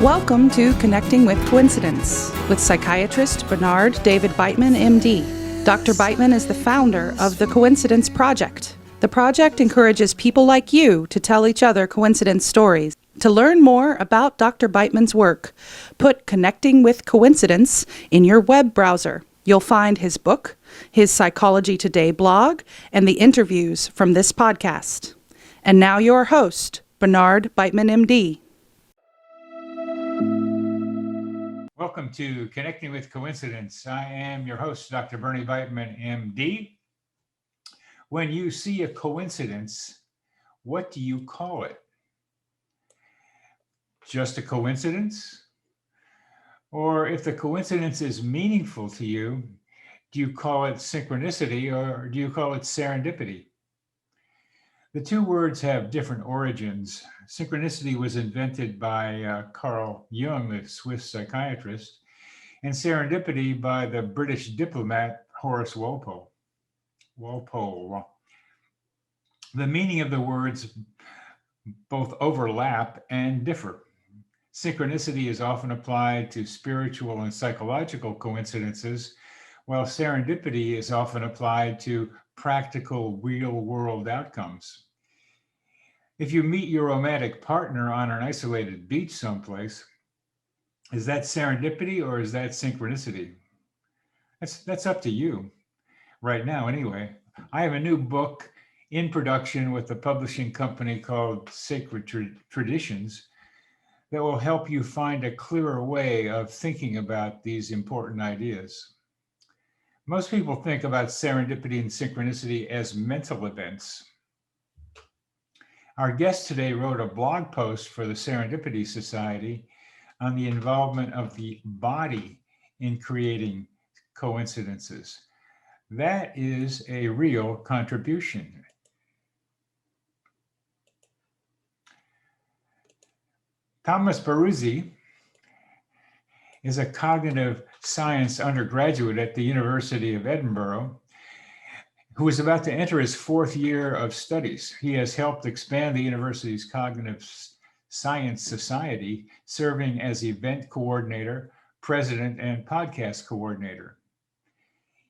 Welcome to Connecting with Coincidence with psychiatrist Bernard David Beitman, MD. Dr. Beitman is the founder of the Coincidence Project. The project encourages people like you to tell each other coincidence stories. To learn more about Dr. Beitman's work, put Connecting with Coincidence in your web browser. You'll find his book, his Psychology Today blog, and the interviews from this podcast. And now your host, Bernard Beitman, MD. Welcome to Connecting with Coincidence. I am your host, Dr. Bernie Beitman, MD. When you see a coincidence, what do you call it? Just a coincidence? Or if the coincidence is meaningful to you, do you call it synchronicity or do you call it serendipity? The two words have different origins. Synchronicity was invented by Carl Jung, the Swiss psychiatrist, and serendipity by the British diplomat Horace Walpole. The meaning of the words both overlap and differ. Synchronicity is often applied to spiritual and psychological coincidences, while serendipity is often applied to practical, real-world outcomes. If you meet your romantic partner on an isolated beach someplace, is that serendipity or is that synchronicity? That's up to you right now anyway. I have a new book in production with a publishing company called Sacred Traditions that will help you find a clearer way of thinking about these important ideas. Most people think about serendipity and synchronicity as mental events. Our guest today wrote a blog post for the Serendipity Society on the involvement of the body in creating coincidences. That is a real contribution. Thomas Baruzzi is a cognitive science undergraduate at the University of Edinburgh who is about to enter his fourth year of studies. He has helped expand the university's Cognitive Science Society, serving as event coordinator, president, and podcast coordinator.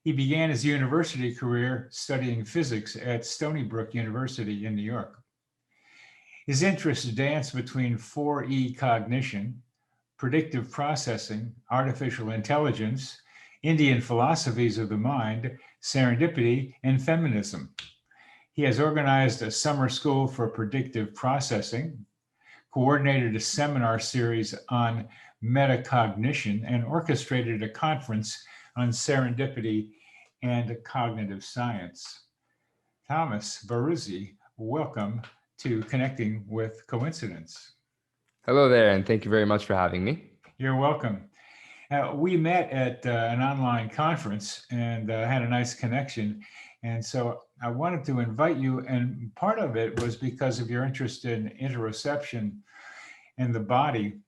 He began his university career studying physics at Stony Brook University in New York. His interests dance between 4E cognition, predictive processing, artificial intelligence, Indian philosophies of the mind, serendipity, and feminism. He has organized a summer school for predictive processing, coordinated a seminar series on metacognition, and orchestrated a conference on serendipity and cognitive science. Thomas Baruzzi, welcome to Connecting with Coincidence. Hello there, and thank you very much for having me. You're welcome. We met at an online conference and had a nice connection. And so I wanted to invite you, and part of it was because of your interest in interoception and the body.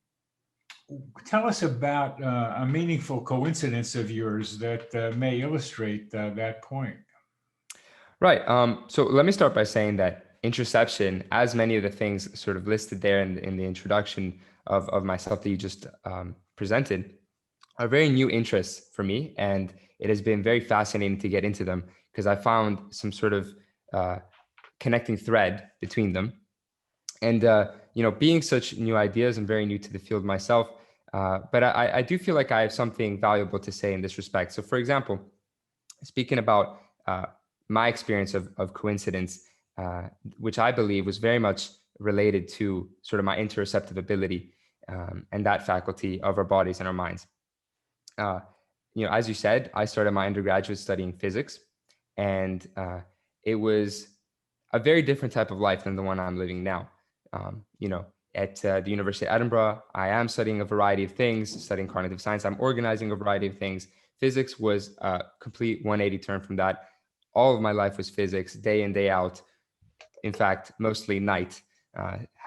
Tell us about a meaningful coincidence of yours that may illustrate that point. Right. So let me start by saying that interoception, as many of the things sort of listed there in the introduction of myself that you just presented, are very new interests for me, and it has been very fascinating to get into them because I found some sort of connecting thread between them. And being such new ideas, I'm very new to the field myself, but I do feel like I have something valuable to say in this respect. So, for example, speaking about my experience of coincidence, which I believe was very much related to sort of my interoceptive ability and that faculty of our bodies and our minds. As you said, I started my undergraduate studying physics, and it was a very different type of life than the one I'm living now. At the University of Edinburgh, I am studying a variety of things, studying cognitive science. I'm organizing a variety of things. Physics was a complete 180 turn from that. All of my life was physics, day in, day out. In fact, mostly night,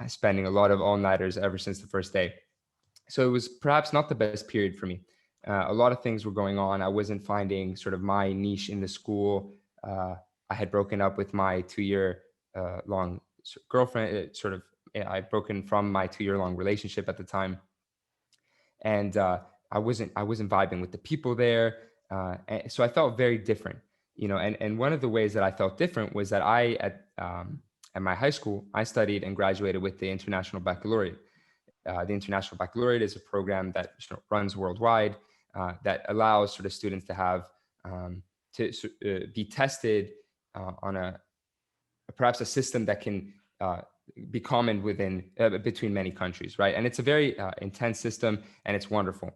spending a lot of all-nighters ever since the first day. So it was perhaps not the best period for me. A lot of things were going on. I wasn't finding sort of my niche in the school. I had broken up with my 2-year long girlfriend. I'd broken from my 2-year long relationship at the time. and I wasn't vibing with the people there. And so I felt very different, and one of the ways that I felt different was that at my high school, I studied and graduated with the International Baccalaureate. The International Baccalaureate is a program that runs worldwide, that allows sort of students to have be tested on perhaps a system that can be common between many countries, right? And it's a very intense system, and it's wonderful.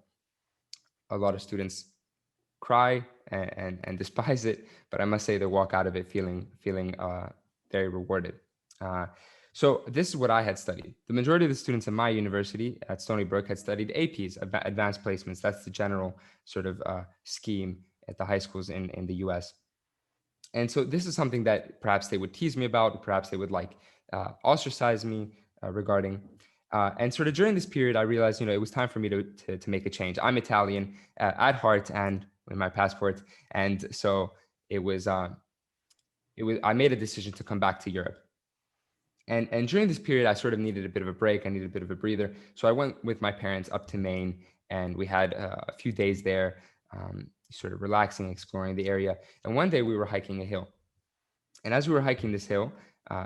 A lot of students cry and despise it, but I must say they walk out of it feeling very rewarded. So this is what I had studied. The majority of the students in my university at Stony Brook had studied APs, advanced placements. That's the general sort of scheme at the high schools in the US. And so this is something that perhaps they would tease me about, perhaps they would ostracize me regarding. And sort of during this period, I realized, it was time for me to make a change. I'm Italian at heart and in my passport. And so I made a decision to come back to Europe. And during this period, I sort of needed a bit of a break. I needed a bit of a breather. So I went with my parents up to Maine, and we had a few days there, sort of relaxing, exploring the area. And one day we were hiking a hill. And as we were hiking this hill,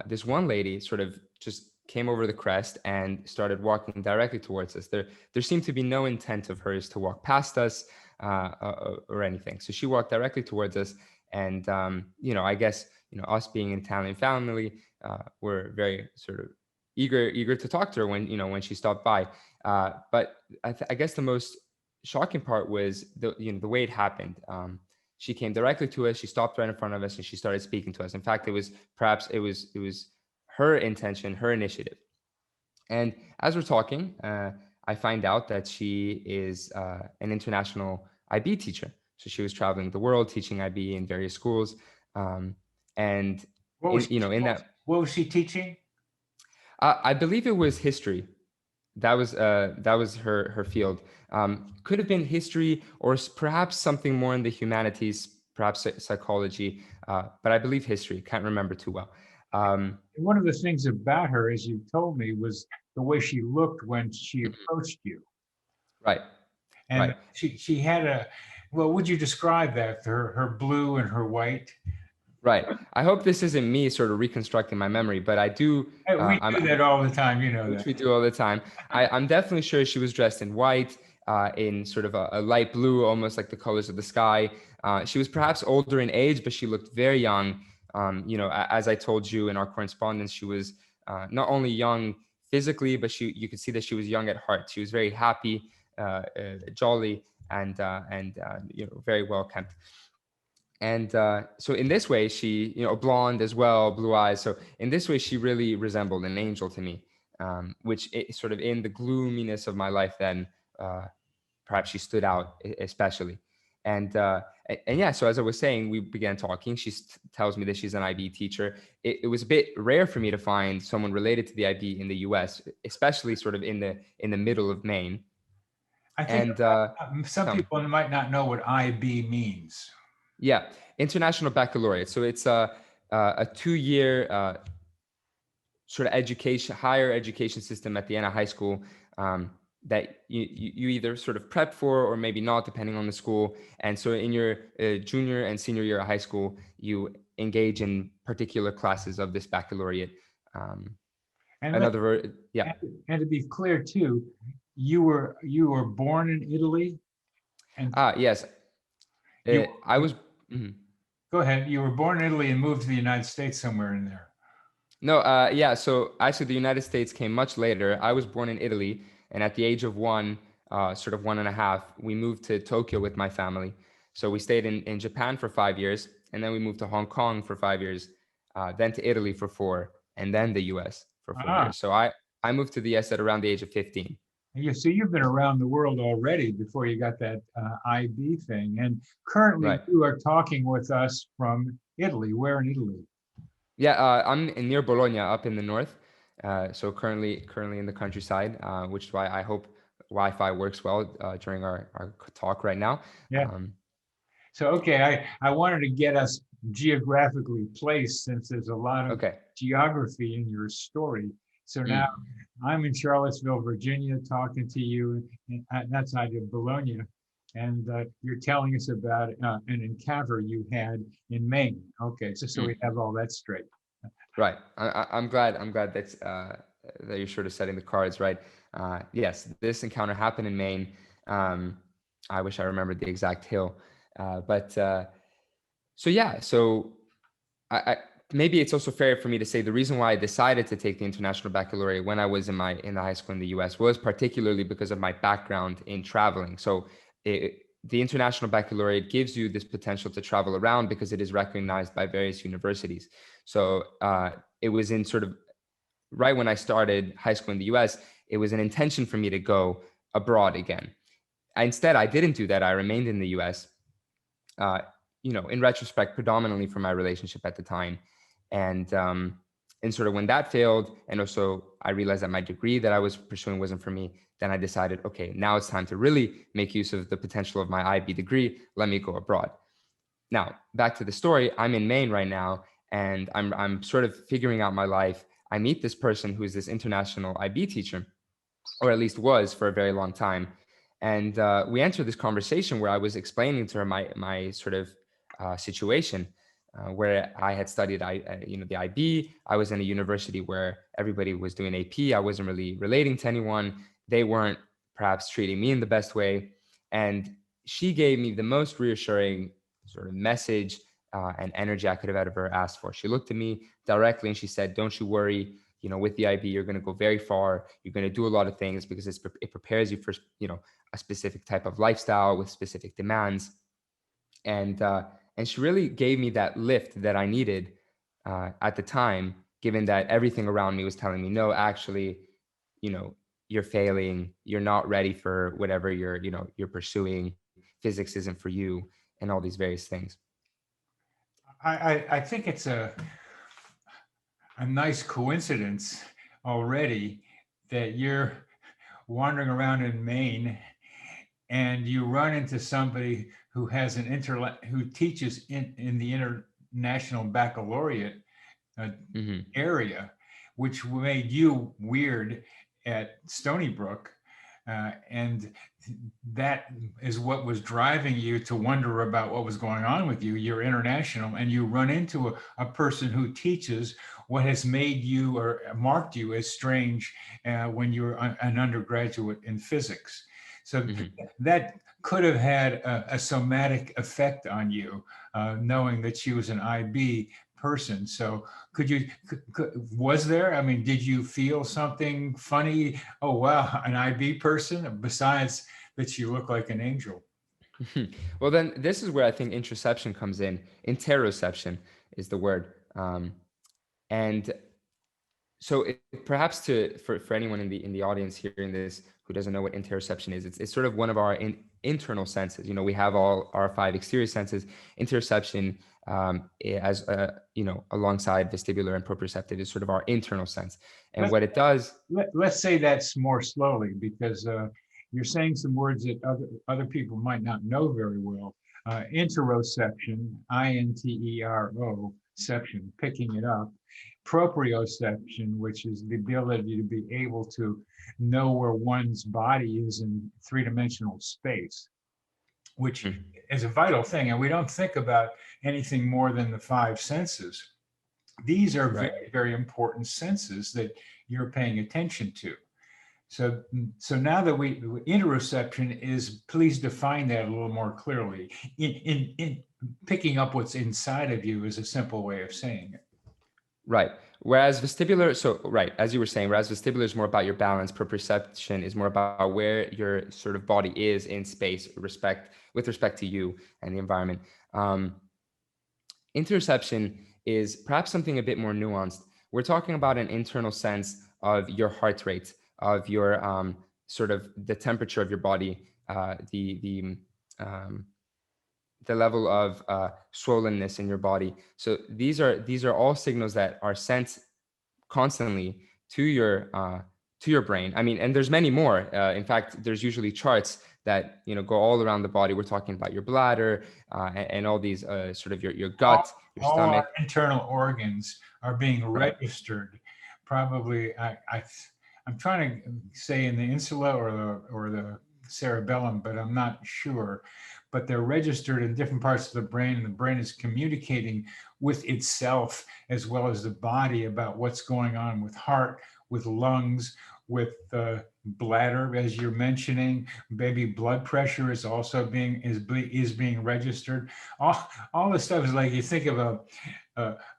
this one lady sort of just came over the crest and started walking directly towards us. There seemed to be no intent of hers to walk past us or anything. So she walked directly towards us. And, I guess, us being an Italian family, were very sort of eager to talk to her when she stopped by. But I guess the most shocking part was the way it happened. She came directly to us. She stopped right in front of us, and she started speaking to us. In fact, it was her intention, her initiative. And as we're talking, I find out that she is an international IB teacher. So she was traveling the world teaching IB in various schools. And What was she teaching? I believe it was history. That was her field. Could have been history, or perhaps something more in the humanities, perhaps psychology. But I believe history. Can't remember too well. One of the things about her, as you told me, was the way she looked when she approached you. Right. And right. she had would you describe that, her blue and her white? Right. I hope this isn't me sort of reconstructing my memory, but I do. We do that all the time, which we do all the time. I'm definitely sure she was dressed in white, in sort of a light blue, almost like the colors of the sky. She was perhaps older in age, but she looked very young. As I told you in our correspondence, she was not only young physically, but you could see that she was young at heart. She was very happy, jolly, and very well kept. And so in this way, she, blonde as well, blue eyes. So in this way, she really resembled an angel to me, which sort of in the gloominess of my life, then perhaps she stood out especially. And yeah, so as I was saying, we began talking. She tells me that she's an IB teacher. It was a bit rare for me to find someone related to the IB in the US, especially sort of in the middle of Maine. I think some people might not know what IB means. Yeah, International Baccalaureate. So it's a 2-year sort of higher education system at the end of high school that you either sort of prep for or maybe not, depending on the school. And so in your junior and senior year of high school, you engage in particular classes of this baccalaureate. And to be clear too, you were born in Italy. And yes, I was. Mm-hmm. Go ahead. You were born in Italy and moved to the United States somewhere in there. No, yeah. So actually, the United States came much later. I was born in Italy, and at the age of 1.5, we moved to Tokyo with my family. So we stayed in Japan for 5 years, and then we moved to Hong Kong for 5 years, then to Italy for 4, and then the US for 4 years. So I moved to the US at around the age of 15. So you've been around the world already before you got that IB thing. And currently you are talking with us from Italy. Where in Italy? Yeah, I'm near Bologna, up in the north. So currently in the countryside, which is why I hope Wi-Fi works well during our talk right now. Yeah. So, okay, I wanted to get us geographically placed, since there's a lot of geography in your story. So now I'm in Charlottesville, Virginia, talking to you, outside of Bologna, and you're telling us about an encounter you had in Maine. Okay, so we have all that straight. Right. I'm glad. I'm glad that you're sort of setting the cards right. Yes, this encounter happened in Maine. I wish I remembered the exact hill, but so yeah. So I maybe it's also fair for me to say the reason why I decided to take the International Baccalaureate when I was in the high school in the U.S. was particularly because of my background in traveling. So the International Baccalaureate gives you this potential to travel around because it is recognized by various universities. So it was in sort of right when I started high school in the US, it was an intention for me to go abroad again. Instead, I didn't do that. I remained in the US, in retrospect, predominantly for my relationship at the time. And sort of when that failed, and also I realized that my degree that I was pursuing wasn't for me, then I decided, okay, now it's time to really make use of the potential of my IB degree. Let me go abroad. Now, back to the story. I'm in Maine right now, and I'm sort of figuring out my life. I meet this person who is this international IB teacher, or at least was for a very long time. And we entered this conversation where I was explaining to her my sort of situation, where I had studied the IB. I was in a university where everybody was doing AP. I wasn't really relating to anyone. They weren't perhaps treating me in the best way. And she gave me the most reassuring sort of message and energy I could have ever asked for. She looked at me directly and she said, "Don't you worry. With the IB, you're going to go very far. You're going to do a lot of things because it prepares you for, a specific type of lifestyle with specific demands." And she really gave me that lift that I needed at the time, given that everything around me was telling me, no, actually, you're failing. You're not ready for whatever you're pursuing. Physics isn't for you, and all these various things. I think it's a nice coincidence already that you're wandering around in Maine and you run into somebody who has who teaches in the International Baccalaureate area, which made you weird at Stony Brook. And that is what was driving you to wonder about what was going on with you. You're international, and you run into a person who teaches what has made you or marked you as strange when you were an undergraduate in physics. So that could have had a somatic effect on you, knowing that she was an IB person. So was there, I mean, did you feel something funny? Oh, wow, an IB person, besides that you look like an angel? Well, then this is where I think interoception comes in. Interoception is the word. And so perhaps for anyone in the audience hearing this who doesn't know what interoception is, it's sort of one of our internal senses. We have all our 5 exterior senses. Interoception, as alongside vestibular and proprioceptive, is sort of our internal sense. And what it does. Let's say that's more slowly, because you're saying some words that other people might not know very well. Interoception, interoception, picking it up. Proprioception, which is the ability to be able to know where one's body is in 3-dimensional space, which is a vital thing. And we don't think about anything more than the 5 senses. These are very, very important senses that you're paying attention to. So now that interoception is, please define that a little more clearly. In picking up what's inside of you is a simple way of saying it. Right. Whereas vestibular, as you were saying, whereas vestibular is more about your balance, proprioception is more about where your sort of body is in space, with respect to you and the environment. Interoception is perhaps something a bit more nuanced. We're talking about an internal sense of your heart rate, of your sort of the temperature of your body, the level of swollenness in your body. So these are all signals that are sent constantly to your brain. I mean, and there's many more. In fact, there's usually charts that go all around the body. We're talking about your bladder and all these sort of your gut, your stomach. All our internal organs are being registered probably, I'm trying to say in the insula or the cerebellum, but I'm not sure. But they're registered in different parts of the brain, and the brain is communicating with itself as well as the body about what's going on with heart, with lungs, with the bladder, as you're mentioning. Maybe blood pressure is also being registered. All this stuff is like, you think of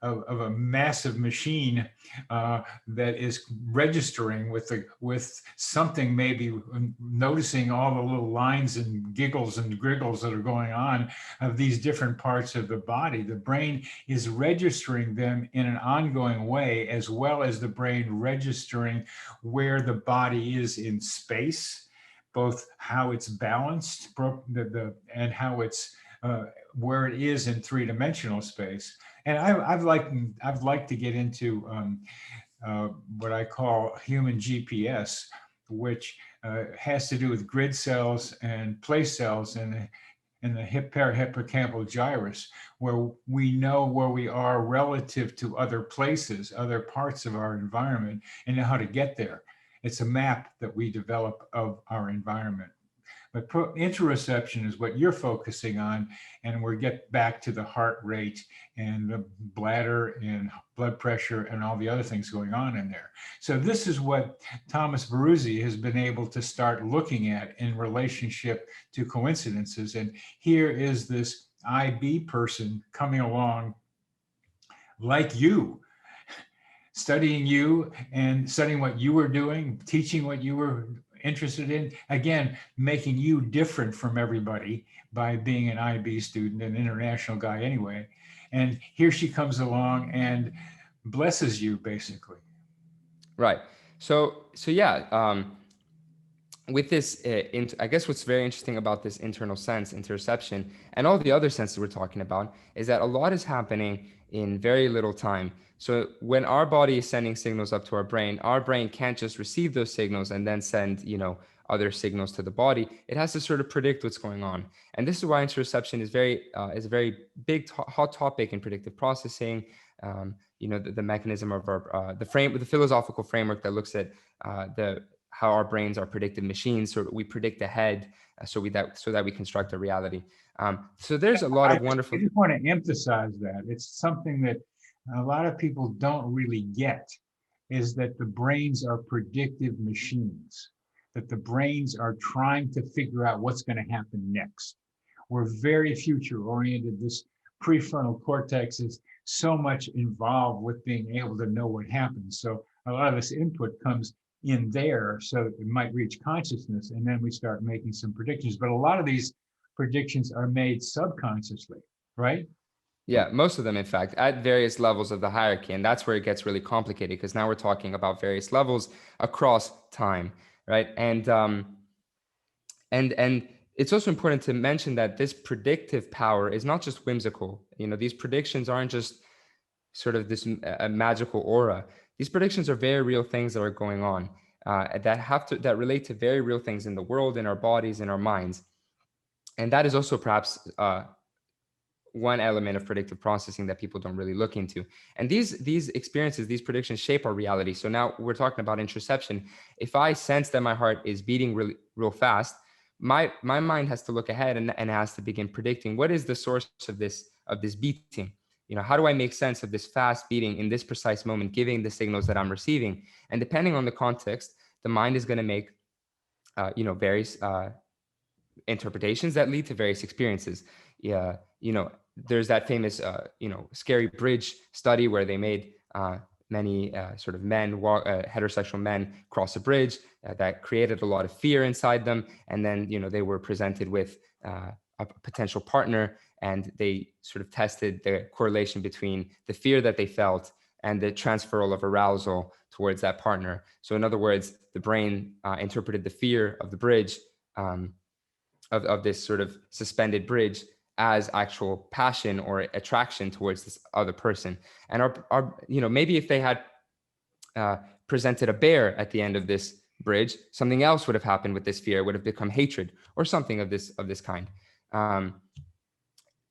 a massive machine that is registering with something, maybe noticing all the little lines and giggles and griggles that are going on of these different parts of the body. The brain is registering them in an ongoing way, as well as the brain registering where the body is in space, both how it's balanced and how it's where it is in three-dimensional space. And I've liked to get into what I call human GPS, which has to do with grid cells and place cells in the parahippocampal gyrus, where we know where we are relative to other places, other parts of our environment, and know how to get there. It's a map that we develop of our environment. But interoception is what you're focusing on, and we'll get back to the heart rate and the bladder and blood pressure and all the other things going on in there. So this is what Thomas Baruzzi has been able to start looking at in relationship to coincidences. And here is this IB person coming along like you, studying you and studying what you were doing, teaching what you were interested in, again, making you different from everybody by being an IB student, an international guy anyway. And here she comes along and blesses you, basically. Right. So yeah, with this, I guess what's very interesting about this internal sense, interoception, and all the other senses we're talking about, is that a lot is happening in very little time. So when our body is sending signals up to our brain can't just receive those signals and then send, other signals to the body. It has to sort of predict what's going on. And this is why interoception is a very big, hot topic in predictive processing. The mechanism of our, the philosophical framework that looks at how our brains are predictive machines. So we predict ahead so that we construct a reality. So there's a lot of wonderful. I just want to emphasize that it's something that a lot of people don't really get, is that the brains are predictive machines, that the brains are trying to figure out what's going to happen next. We're very future oriented. This prefrontal cortex is so much involved with being able to know what happens. So a lot of this input comes in there so that it might reach consciousness, and then we start making some predictions. But a lot of these predictions are made subconsciously, right? Yeah, most of them, in fact, at various levels of the hierarchy. And that's where it gets really complicated, because now we're talking about various levels across time, right? And it's also important to mention that this predictive power is not just whimsical. These predictions aren't just sort of this magical aura. These predictions are very real things that are going on that relate to very real things in the world, in our bodies, in our minds. And that is also perhaps one element of predictive processing that people don't really look into. And these experiences, these predictions shape our reality. So now we're talking about interoception. If I sense that my heart is beating really real fast, my mind has to look ahead and has to begin predicting what is the source of this beating. How do I make sense of this fast beating in this precise moment, giving the signals that I'm receiving? And depending on the context, the mind is going to make various interpretations that lead to various experiences. Yeah, there's that famous scary bridge study where they made many sort of heterosexual men cross a bridge that created a lot of fear inside them, and then they were presented with a potential partner, and they sort of tested the correlation between the fear that they felt and the transferal of arousal towards that partner. So in other words, the brain interpreted the fear of the bridge, of this sort of suspended bridge, as actual passion or attraction towards this other person. And our maybe if they had presented a bear at the end of this bridge, something else would have happened with this fear. It would have become hatred or something of this kind. And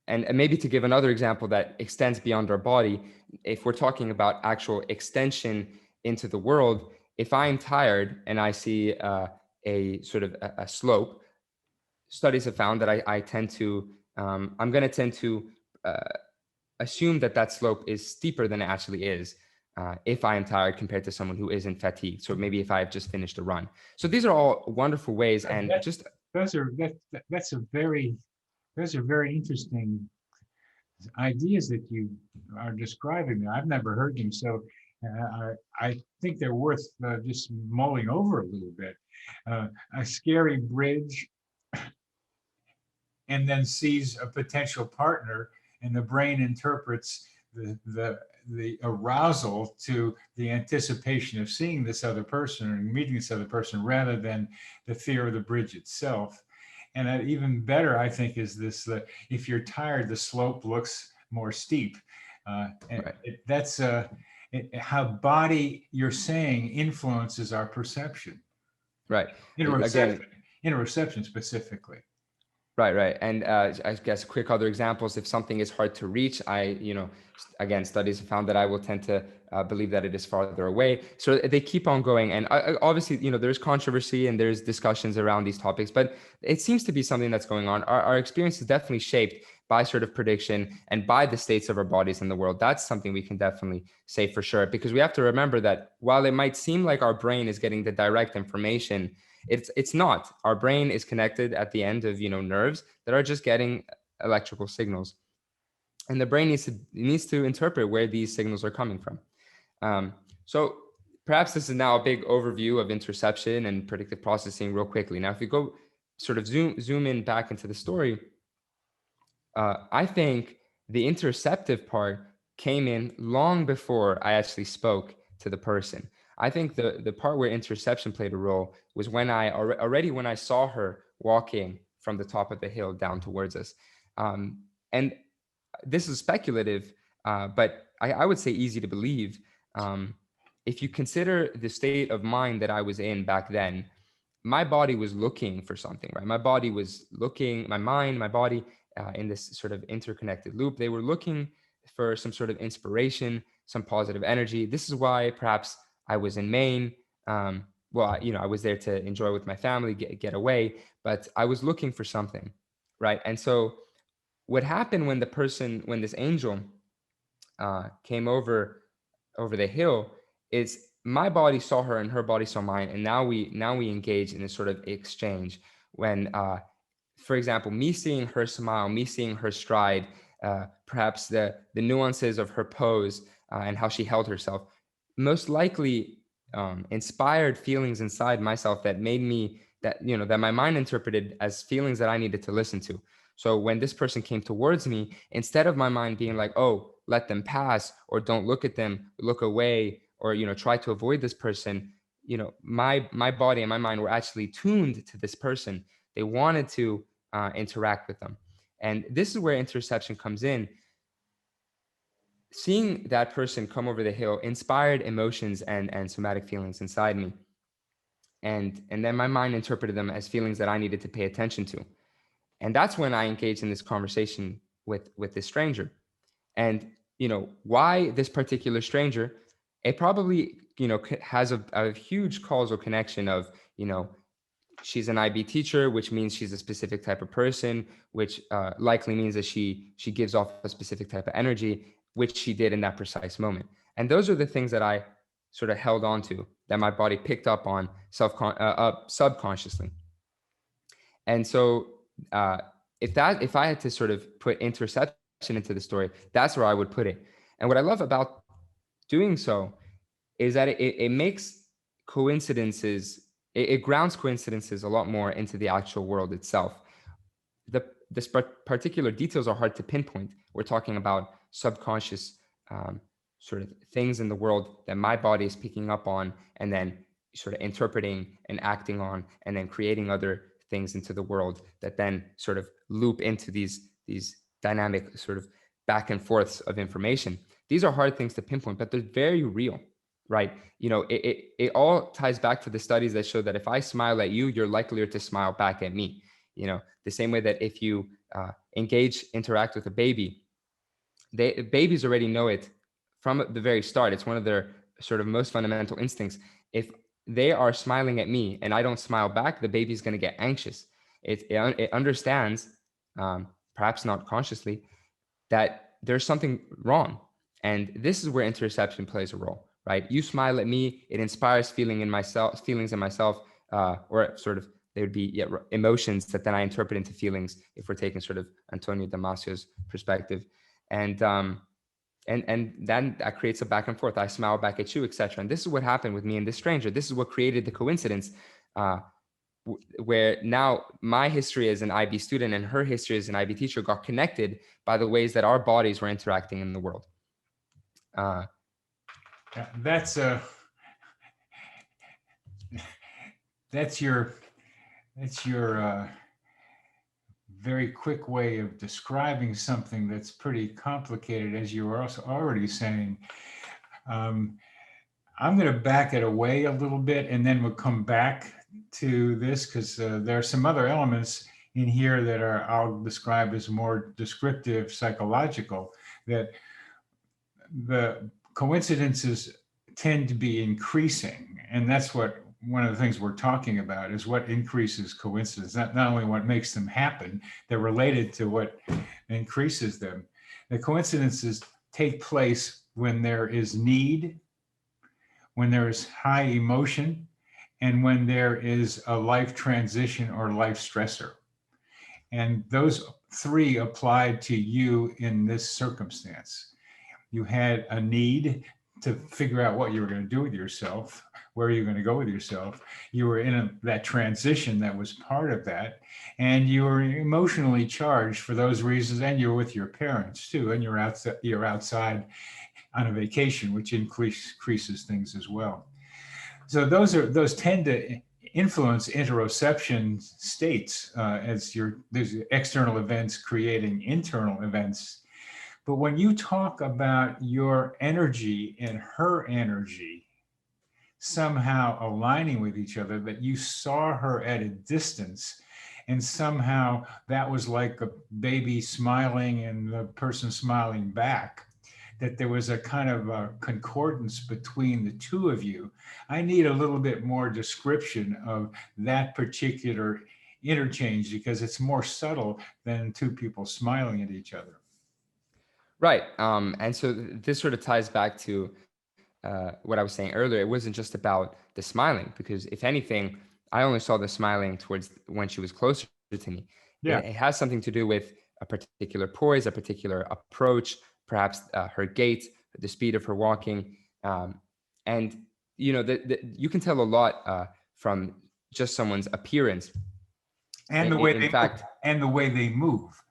maybe to give another example that extends beyond our body, if we're talking about actual extension into the world, if I'm tired and I see a sort of a slope, studies have found that I tend to, I'm going to tend to uh, assume that that slope is steeper than it actually is if I am tired compared to someone who isn't fatigued. So maybe if I've just finished a run. So these are all wonderful ways, and That, just those are that's a very those are very interesting ideas that you are describing. I've never heard them, so I think they're worth just mulling over a little bit. A scary bridge, and then sees a potential partner, and the brain interprets the arousal to the anticipation of seeing this other person or meeting this other person rather than the fear of the bridge itself. And even better, I think, is this: if you're tired, the slope looks more steep. And right. that's how body, you're saying, influences our perception. Right. Interoception, Again, interoception specifically. right. And I guess quick other examples, if something is hard to reach, again, studies have found that I will tend to believe that it is farther away. So they keep on going. And obviously, there's controversy and there's discussions around these topics, but it seems to be something that's going on. Our experience is definitely shaped by sort of prediction and by the states of our bodies in the world. That's something we can definitely say for sure, because we have to remember that while it might seem like our brain is getting the direct information, it's not. Our brain is connected at the end of nerves that are just getting electrical signals, and the brain needs to interpret where these signals are coming from. So perhaps this is now a big overview of interoception and predictive processing real quickly. Now, if we go sort of zoom in back into the story, I think the interoceptive part came in long before I actually spoke to the person. I think the part where interoception played a role was when when I saw her walking from the top of the hill down towards us. And this is speculative, but I would say easy to believe. If you consider the state of mind that I was in back then, my body was looking for something, right? My body was looking, my mind, my body, in this sort of interconnected loop, they were looking for some sort of inspiration, some positive energy. This is why perhaps I was in Maine. I was there to enjoy with my family, get away, but I was looking for something, right? And so what happened when this angel came over the hill is my body saw her and her body saw mine, and now we engage in this sort of exchange when for example, me seeing her smile, me seeing her stride, perhaps the nuances of her pose and how she held herself, most likely inspired feelings inside myself that made me that my mind interpreted as feelings that I needed to listen to. So when this person came towards me, instead of my mind being like, oh, let them pass, or don't look at them, look away, or try to avoid this person, my body and my mind were actually tuned to this person. They wanted to interact with them. And this is where interoception comes in. Seeing that person come over the hill inspired emotions and somatic feelings inside me. And then my mind interpreted them as feelings that I needed to pay attention to. And that's when I engaged in this conversation with this stranger. And, why this particular stranger, it probably, has a huge causal connection of, she's an IB teacher, which means she's a specific type of person, which likely means that she gives off a specific type of energy, which she did in that precise moment. And those are the things that I sort of held on to, that my body picked up on subconsciously. And so if I had to sort of put interoception into the story, that's where I would put it. And what I love about doing so is that it makes coincidences, it grounds coincidences a lot more into the actual world itself. This particular details are hard to pinpoint. We're talking about subconscious sort of things in the world that my body is picking up on, and then sort of interpreting and acting on, and then creating other things into the world that then sort of loop into these dynamic sort of back and forths of information. These are hard things to pinpoint, but they're very real, right? It all ties back to the studies that show that if I smile at you, you're likelier to smile back at me. The same way that if you interact with a baby, babies already know it from the very start. It's one of their sort of most fundamental instincts. If they are smiling at me and I don't smile back, the baby's going to get anxious. It understands, perhaps not consciously, that there's something wrong. And this is where interoception plays a role, right? You smile at me, it inspires feelings in myself, or sort of, they would be emotions that then I interpret into feelings if we're taking sort of Antonio Damasio's perspective. And then that creates a back and forth. I smile back at you, etc. And this is what happened with me and this stranger. This is what created the coincidence, where now my history as an IB student and her history as an IB teacher got connected by the ways that our bodies were interacting in the world. That's your very quick way of describing something that's pretty complicated, as you were also already saying. I'm going to back it away a little bit, and then we'll come back to this, because there are some other elements in here that I'll describe as more descriptive, psychological, that the coincidences tend to be increasing. And that's what one of the things we're talking about is what increases coincidence, not only what makes them happen, they're related to what increases them. The coincidences take place when there is need, when there is high emotion, and when there is a life transition or life stressor. And those three applied to you in this circumstance. You had a need to figure out what you were going to do with yourself, where you're going to go with yourself. You were in that transition that was part of that. And you were emotionally charged for those reasons. And you're with your parents too. And you're outside on a vacation, which increases things as well. So those tend to influence interoception states, as there's external events creating internal events. But when you talk about your energy and her energy somehow aligning with each other, that you saw her at a distance, and somehow that was like a baby smiling and the person smiling back, that there was a kind of a concordance between the two of you. I need a little bit more description of that particular interchange, because it's more subtle than two people smiling at each other. Right. And so this sort of ties back to what I was saying earlier. It wasn't just about the smiling, because if anything, I only saw the smiling towards when she was closer to me. Yeah. It has something to do with a particular poise, a particular approach, perhaps her gait, the speed of her walking. And, you know, you can tell a lot from just someone's appearance. And the way they move.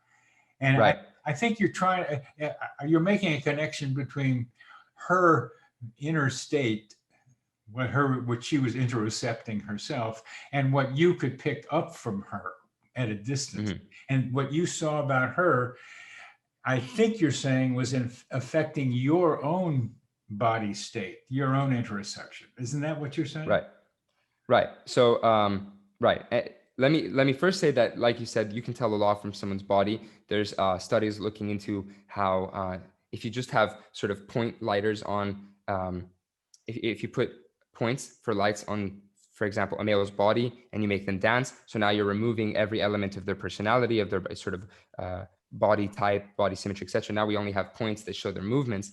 And right. I think you're making a connection between her inner state, what she was interocepting herself, and what you could pick up from her at a distance. Mm-hmm. And what you saw about her, I think you're saying, was affecting your own body state, your own interoception. Isn't that what you're saying? Right. So, right. Let me first say that, like you said, you can tell a lot from someone's body. There's studies looking into how if you just have sort of point lighters on, if you put points for lights on, for example, a male's body, and you make them dance, so now you're removing every element of their personality, of their sort of body type, body symmetry, etc. Now we only have points that show their movements.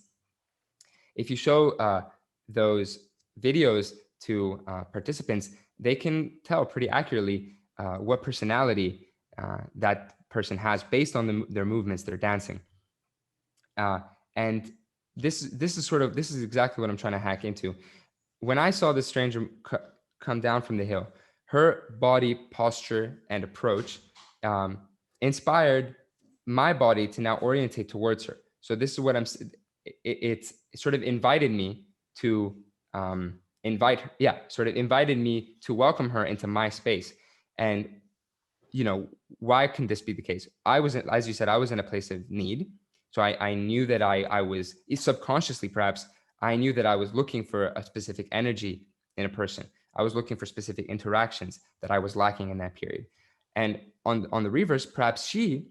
If you show those videos to participants, they can tell pretty accurately what personality that person has based on their movements, their dancing. And this is exactly what I'm trying to hack into. When I saw this stranger come down from the hill, her body posture and approach inspired my body to now orientate towards her. So this is what it sort of invited me to invited me to welcome her into my space. And, you know, why can this be the case? As you said, I was in a place of need. So I knew that I was subconsciously, perhaps, I knew that I was looking for a specific energy in a person. I was looking for specific interactions that I was lacking in that period. And on the reverse, perhaps she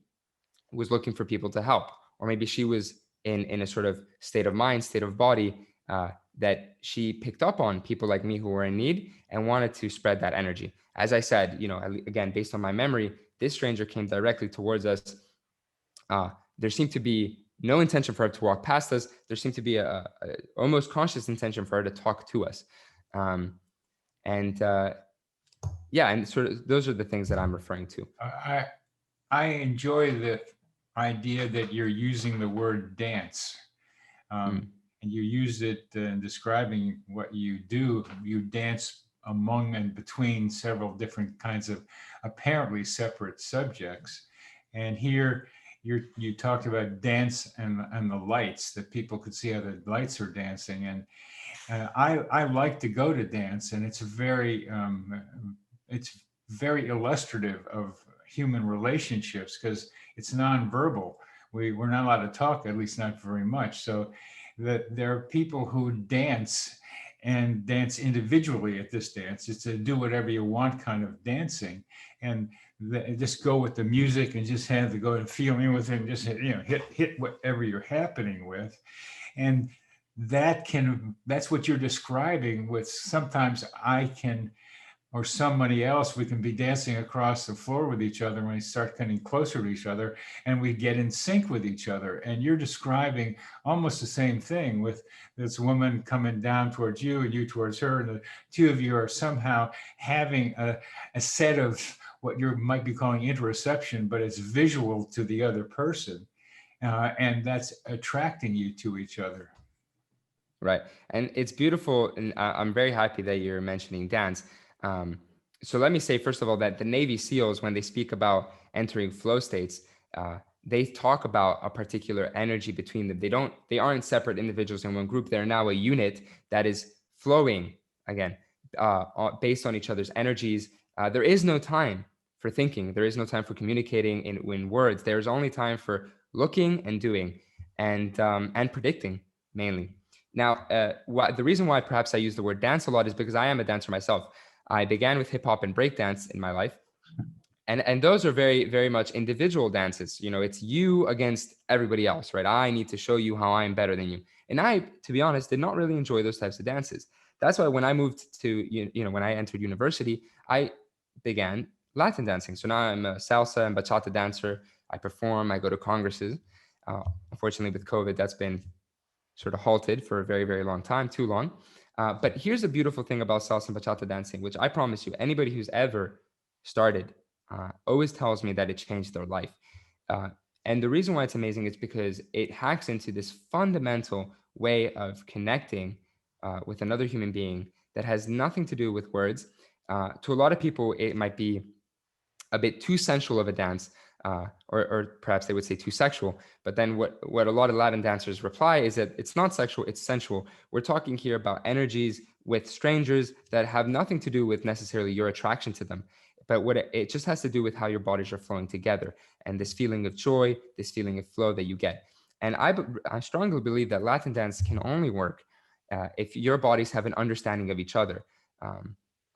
was looking for people to help, or maybe she was in a sort of state of mind, state of body, that she picked up on people like me who were in need and wanted to spread that energy. As I said, again, based on my memory, this stranger came directly towards us. There seemed to be no intention for her to walk past us. There seemed to be a almost conscious intention for her to talk to us. And sort of those are the things that I'm referring to. I enjoy the idea that you're using the word dance. And you used it in describing what you do. You dance among and between several different kinds of apparently separate subjects. And here you talked about dance and the lights, that people could see how the lights are dancing. And I like to go to dance, and it's very illustrative of human relationships because it's nonverbal. We're not allowed to talk, at least not very much. So there are people who dance and dance individually at this dance. It's a do whatever you want kind of dancing, and just go with the music and just have to go and feeling with it and just hit whatever you're happening with. And that's what you're describing with sometimes I can, or somebody else, we can be dancing across the floor with each other when we start getting closer to each other and we get in sync with each other. And you're describing almost the same thing with this woman coming down towards you and you towards her. And the two of you are somehow having a set of what you might be calling interoception, but it's visual to the other person. And that's attracting you to each other. Right. And it's beautiful. And I'm very happy that you're mentioning dance. So let me say, first of all, that the Navy SEALs, when they speak about entering flow states, they talk about a particular energy between them. They aren't separate individuals in one group. They're now a unit that is flowing, again, based on each other's energies. There is no time for thinking. There is no time for communicating in words. There's only time for looking and doing and predicting, mainly. Now, the reason why perhaps I use the word dance a lot is because I am a dancer myself. I began with hip hop and breakdance in my life. And those are very, very much individual dances. It's you against everybody else, right? I need to show you how I'm better than you. And I, to be honest, did not really enjoy those types of dances. That's why when I moved to, when I entered university, I began Latin dancing. So now I'm a salsa and bachata dancer. I perform, I go to congresses. Unfortunately, with COVID, that's been sort of halted for a very, very long time, too long. But here's the beautiful thing about salsa and bachata dancing, which I promise you, anybody who's ever started always tells me that it changed their life. And the reason why it's amazing is because it hacks into this fundamental way of connecting with another human being that has nothing to do with words. To a lot of people, it might be a bit too sensual of a dance, or perhaps they would say too sexual. But then what a lot of Latin dancers reply is that it's not sexual, it's sensual. We're talking here about energies with strangers that have nothing to do with necessarily your attraction to them. But it just has to do with how your bodies are flowing together and this feeling of joy, this feeling of flow that you get. And I strongly believe that Latin dance can only work if your bodies have an understanding of each other.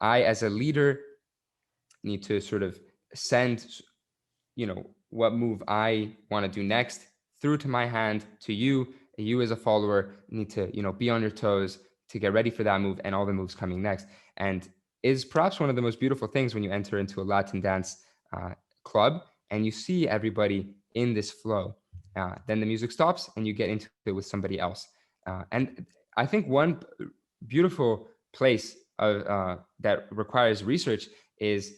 I, as a leader, need to sort of send what move I want to do next through to my hand to you. You as a follower need to, be on your toes to get ready for that move and all the moves coming next. And is perhaps one of the most beautiful things when you enter into a Latin dance club and you see everybody in this flow. Then the music stops and you get into it with somebody else. And I think one beautiful place that requires research is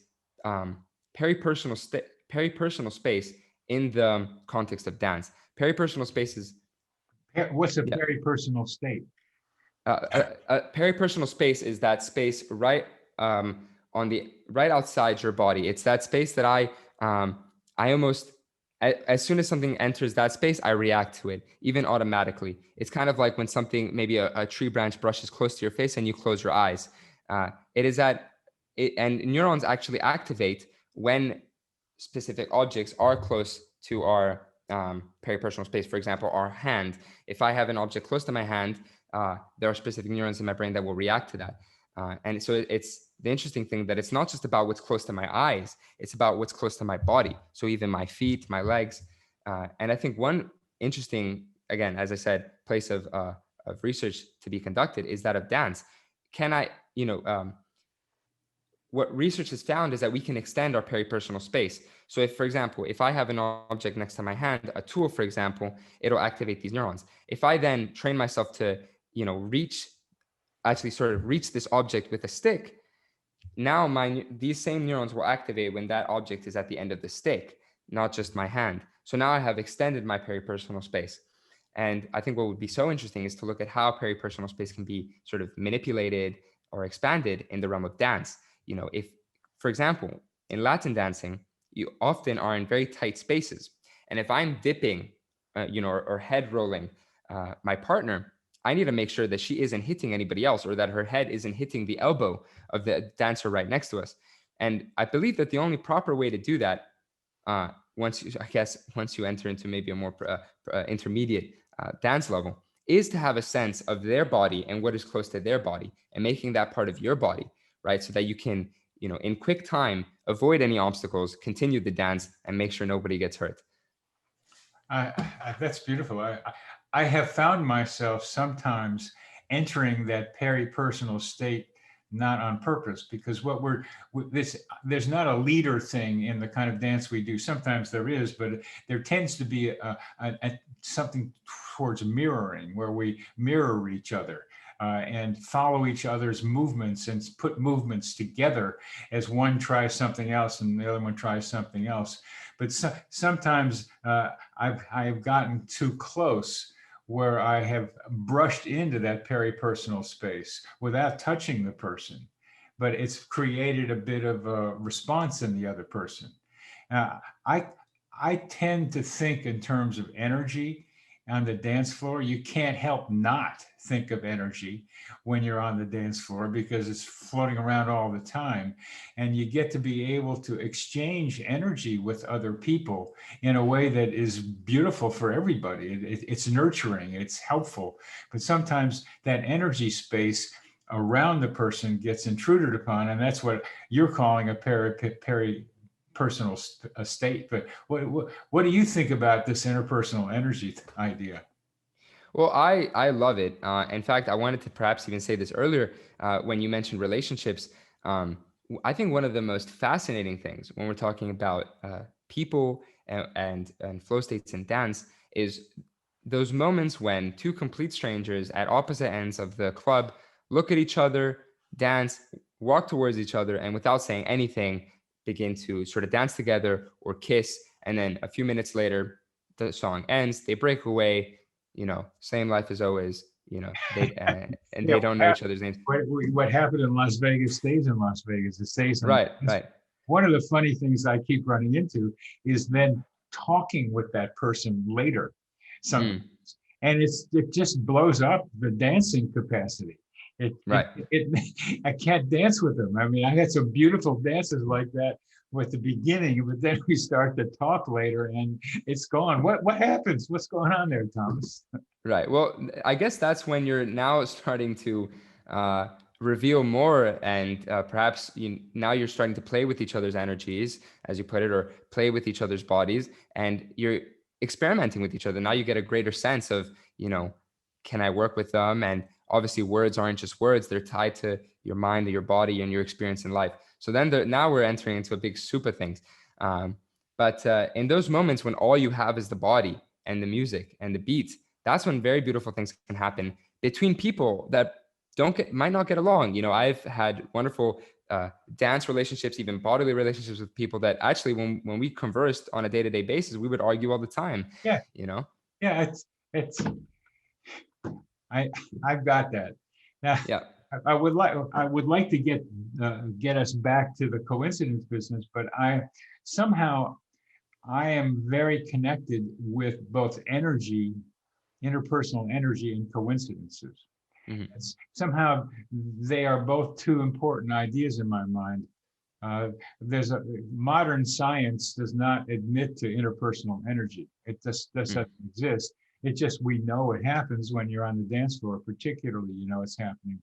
peripersonal space in the context of dance. Peripersonal space is... What's a peripersonal state? Peripersonal space is that space right right outside your body. It's that space that I almost, as soon as something enters that space, I react to it, even automatically. It's kind of like when something, maybe a tree branch brushes close to your face and you close your eyes. It is that, and neurons actually activate when specific objects are close to our peripersonal space. For example, our hand. If I have an object close to my hand, there are specific neurons in my brain that will react to that. And so it's the interesting thing that it's not just about what's close to my eyes, it's about what's close to my body. So even my feet, my legs. And I think one interesting, again, as I said, place of of research to be conducted is that of dance. Can I, what research has found is that we can extend our peripersonal space. So if, for example, if I have an object next to my hand, a tool, for example, it'll activate these neurons. If I then train myself to, actually sort of reach this object with a stick, now these same neurons will activate when that object is at the end of the stick, not just my hand. So now I have extended my peripersonal space. And I think what would be so interesting is to look at how peripersonal space can be sort of manipulated or expanded in the realm of dance. If, for example, in Latin dancing, you often are in very tight spaces. And if I'm dipping, or head rolling my partner, I need to make sure that she isn't hitting anybody else, or that her head isn't hitting the elbow of the dancer right next to us. And I believe that the only proper way to do that, once you enter into maybe a more intermediate dance level, is to have a sense of their body and what is close to their body, and making that part of your body, right? So that you can, in quick time, avoid any obstacles, continue the dance, and make sure nobody gets hurt. That's beautiful. I have found myself sometimes entering that peripersonal state, not on purpose, because there's not a leader thing in the kind of dance we do. Sometimes there is, but there tends to be something towards mirroring, where we mirror each other. And follow each other's movements and put movements together as one tries something else and the other one tries something else. But sometimes I've gotten too close, where I have brushed into that peripersonal space without touching the person, but it's created a bit of a response in the other person. I tend to think in terms of energy on the dance floor. You can't help not think of energy when you're on the dance floor, because it's floating around all the time, and you get to be able to exchange energy with other people in a way that is beautiful for everybody. It's nurturing, it's helpful, but sometimes that energy space around the person gets intruded upon, and that's what you're calling a personal state. But what do you think about this interpersonal energy idea? Well, I love it. In fact, I wanted to perhaps even say this earlier when you mentioned relationships. I think one of the most fascinating things when we're talking about people and flow states in dance is those moments when two complete strangers at opposite ends of the club look at each other, dance, walk towards each other, and without saying anything, begin to sort of dance together or kiss. And then a few minutes later, the song ends, they break away, same life as always, they don't know each other's names. What happened in Las Vegas stays in Las Vegas. It stays in right. One of the funny things I keep running into is then talking with that person later sometimes. And it just blows up the dancing capacity. I can't dance with them. I mean, I had some beautiful dances like that with the beginning, but then we start to talk later and it's gone. What happens? What's going on there, Thomas? Right. Well, I guess that's when you're now starting to reveal more, and perhaps now you're starting to play with each other's energies, as you put it, or play with each other's bodies, and you're experimenting with each other. Now you get a greater sense of, can I work with them? And obviously words aren't just words, they're tied to your mind, your body, and your experience in life. So then now we're entering into a big soup of things. But in those moments when all you have is the body and the music and the beat, that's when very beautiful things can happen between people that might not get along. I've had wonderful dance relationships, even bodily relationships with people that actually, when we conversed on a day-to-day basis, we would argue all the time. Yeah. Yeah, I've got that. Now, yeah. I would like to get us back to the coincidence business, but I am very connected with both energy, interpersonal energy, and coincidences. Mm-hmm. Somehow they are both two important ideas in my mind. Modern science does not admit to interpersonal energy. It just doesn't exist. It just, we know it happens when you're on the dance floor, particularly, it's happening.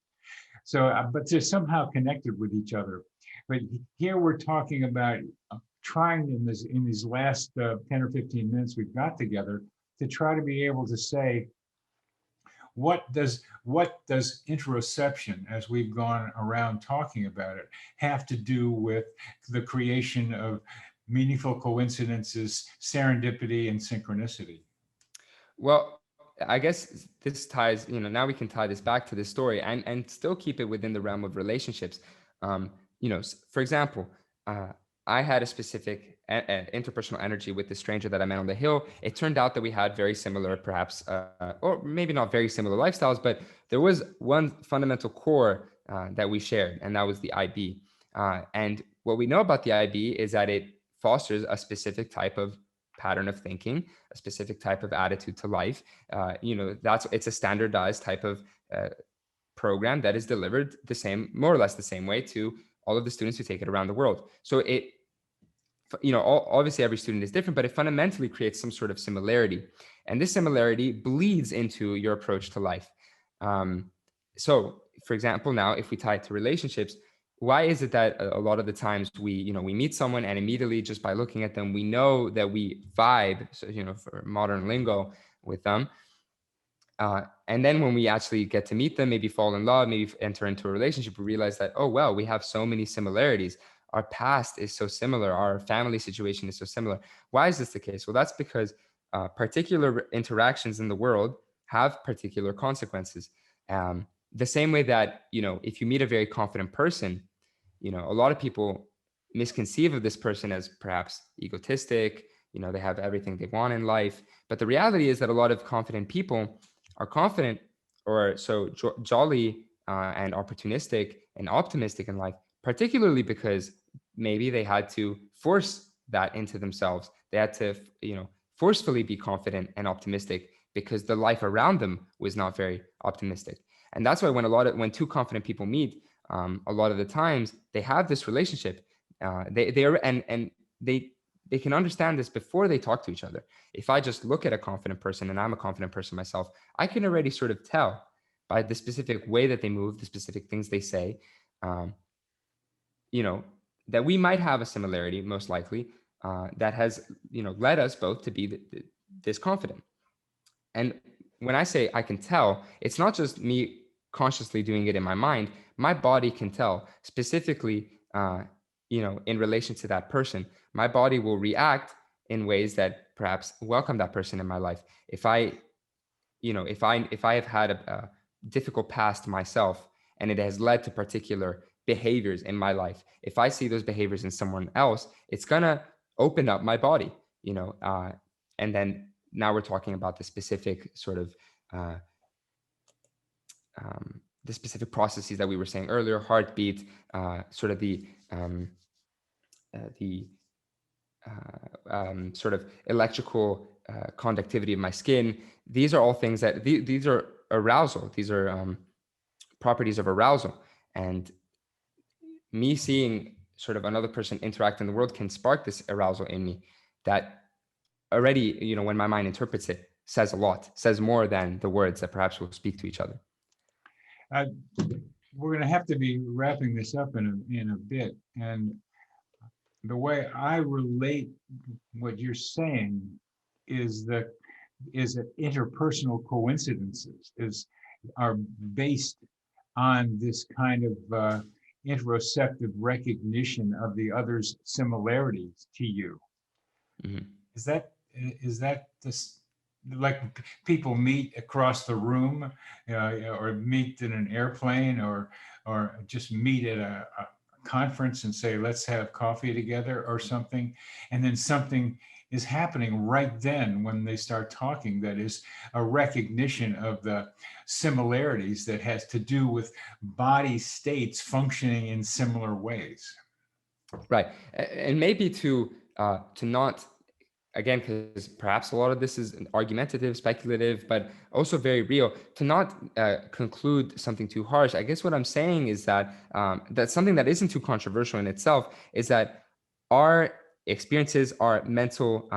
So, but they're somehow connected with each other. But here we're talking about trying in these last 10 or 15 minutes we've got together to try to be able to say, what does interoception, as we've gone around talking about it, have to do with the creation of meaningful coincidences, serendipity, and synchronicity? Well, I guess this ties, now we can tie this back to this story and still keep it within the realm of relationships. For example, uh, I had a specific interpersonal energy with the stranger that I met on the hill. It turned out that we had very similar, perhaps, or maybe not very similar lifestyles, but there was one fundamental core that we shared, and that was the IB. And what we know about the IB is that it fosters a specific type of pattern of thinking, a specific type of attitude to life. It's a standardized type of program that is delivered more or less the same way to all of the students who take it around the world. So obviously every student is different, but it fundamentally creates some sort of similarity. And this similarity bleeds into your approach to life. So for example, now if we tie it to relationships, why is it that a lot of the times we meet someone and immediately just by looking at them, we know that we vibe, so, for modern lingo, with them. And then when we actually get to meet them, maybe fall in love, maybe enter into a relationship, we realize that, oh, well, we have so many similarities. Our past is so similar. Our family situation is so similar. Why is this the case? Well, that's because particular interactions in the world have particular consequences. The same way that, if you meet a very confident person, a lot of people misconceive of this person as perhaps egotistic, they have everything they want in life. But the reality is that a lot of confident people are confident or so jolly and opportunistic and optimistic in life, particularly because maybe they had to force that into themselves. They had to, forcefully be confident and optimistic because the life around them was not very optimistic. And that's why when two confident people meet, a lot of the times they have this relationship. They can understand this before they talk to each other. If I just look at a confident person and I'm a confident person myself, I can already sort of tell by the specific way that they move, the specific things they say, that we might have a similarity, most likely, that has, led us both to be this confident. And when I say I can tell, it's not just me consciously doing it in my mind. My body can tell specifically, in relation to that person. My body will react in ways that perhaps welcome that person in my life. If I have had a difficult past myself and it has led to particular behaviors in my life, if I see those behaviors in someone else, it's gonna open up my body, and then now we're talking about the specific sort of the specific processes that we were saying earlier, heartbeat, sort of the sort of electrical conductivity of my skin. These are all things that these are arousal. These are properties of arousal. And me seeing sort of another person interact in the world can spark this arousal in me that already, when my mind interprets it, says a lot, says more than the words that perhaps will speak to each other. We're going to have to be wrapping this up in a bit. And the way I relate what you're saying is that interpersonal coincidences are based on this kind of interoceptive recognition of the other's similarities to you. Mm-hmm. Is that this? Like people meet across the room, or meet in an airplane, or just meet at a conference and say, let's have coffee together or something. And then something is happening right then when they start talking that is a recognition of the similarities that has to do with body states functioning in similar ways. Right. And maybe to not, again, because perhaps a lot of this is argumentative, speculative, but also very real, to not conclude something too harsh. I guess what I'm saying is that that's something that isn't too controversial in itself, is that our experiences, our mental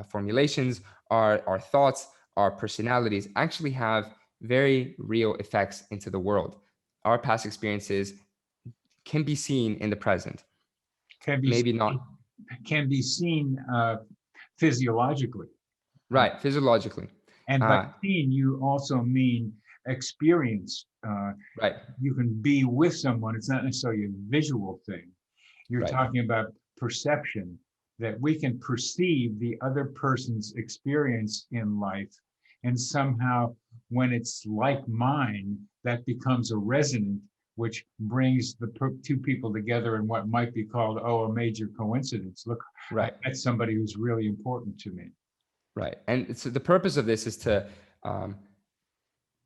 formulations, our thoughts, our personalities actually have very real effects into the world. Our past experiences can be seen in the present. Can be seen physiologically. Right, physiologically. And by seen, you also mean experience. Right. You can be with someone. It's not necessarily a visual thing. You're Right. talking about perception, that we can perceive the other person's experience in life. And somehow, when it's like mine, that becomes a resonant, which brings the two people together in what might be called, a major coincidence. Look, Right. I met somebody who's really important to me. Right. And so the purpose of this is to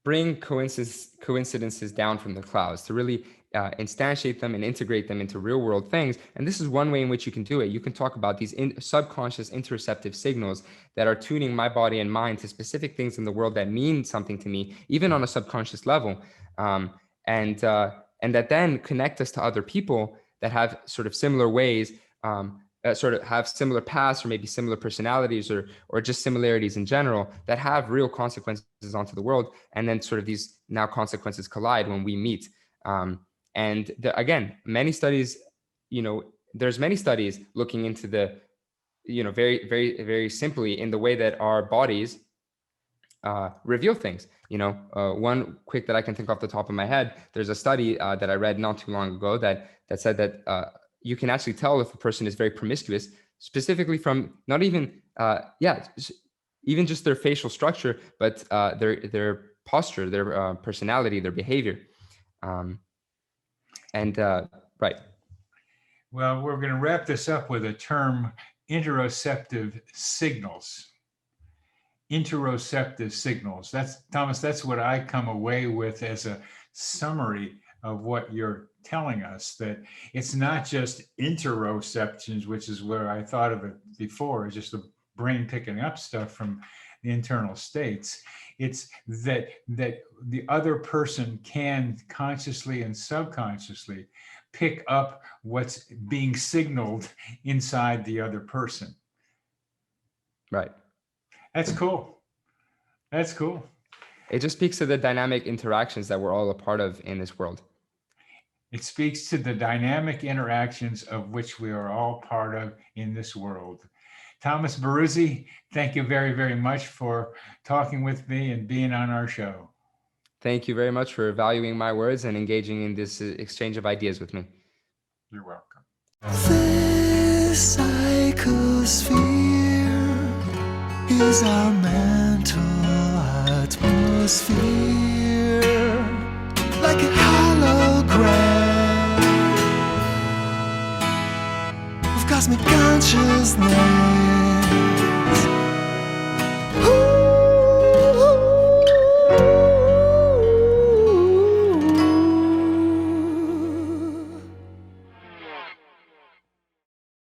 bring coincidences down from the clouds, to really instantiate them and integrate them into real world things. And this is one way in which you can do it. You can talk about these subconscious interoceptive signals that are tuning my body and mind to specific things in the world that mean something to me, even on a subconscious level. And that then connect us to other people that have sort of similar ways, sort of have similar paths, or maybe similar personalities, or just similarities in general, that have real consequences onto the world. And then sort of these now consequences collide when we meet. And again, many studies, there's many studies looking into the, very, very, very simply in the way that our bodies reveal things. One quick that I can think off the top of my head, there's a study that I read not too long ago that said that you can actually tell if a person is very promiscuous, specifically from not even, even just their facial structure, but their posture, their personality, their behavior. Right. Well, we're going to wrap this up with a term, interoceptive signals. Interoceptive signals. That's what I come away with as a summary of what you're telling us, that it's not just interoceptions, which is where I thought of it before, just the brain picking up stuff from the internal states. It's that the other person can consciously and subconsciously pick up what's being signaled inside the other person. Right. That's cool. That's cool. It just speaks to the dynamic interactions that we're all a part of in this world. It speaks to the dynamic interactions of which we are all part of in this world. Thomas Baruzzi, thank you very, very much for talking with me and being on our show. Thank you very much for valuing my words and engaging in this exchange of ideas with me. You're welcome. This psychosphere is our mental atmosphere, like a hologram of cosmic consciousness.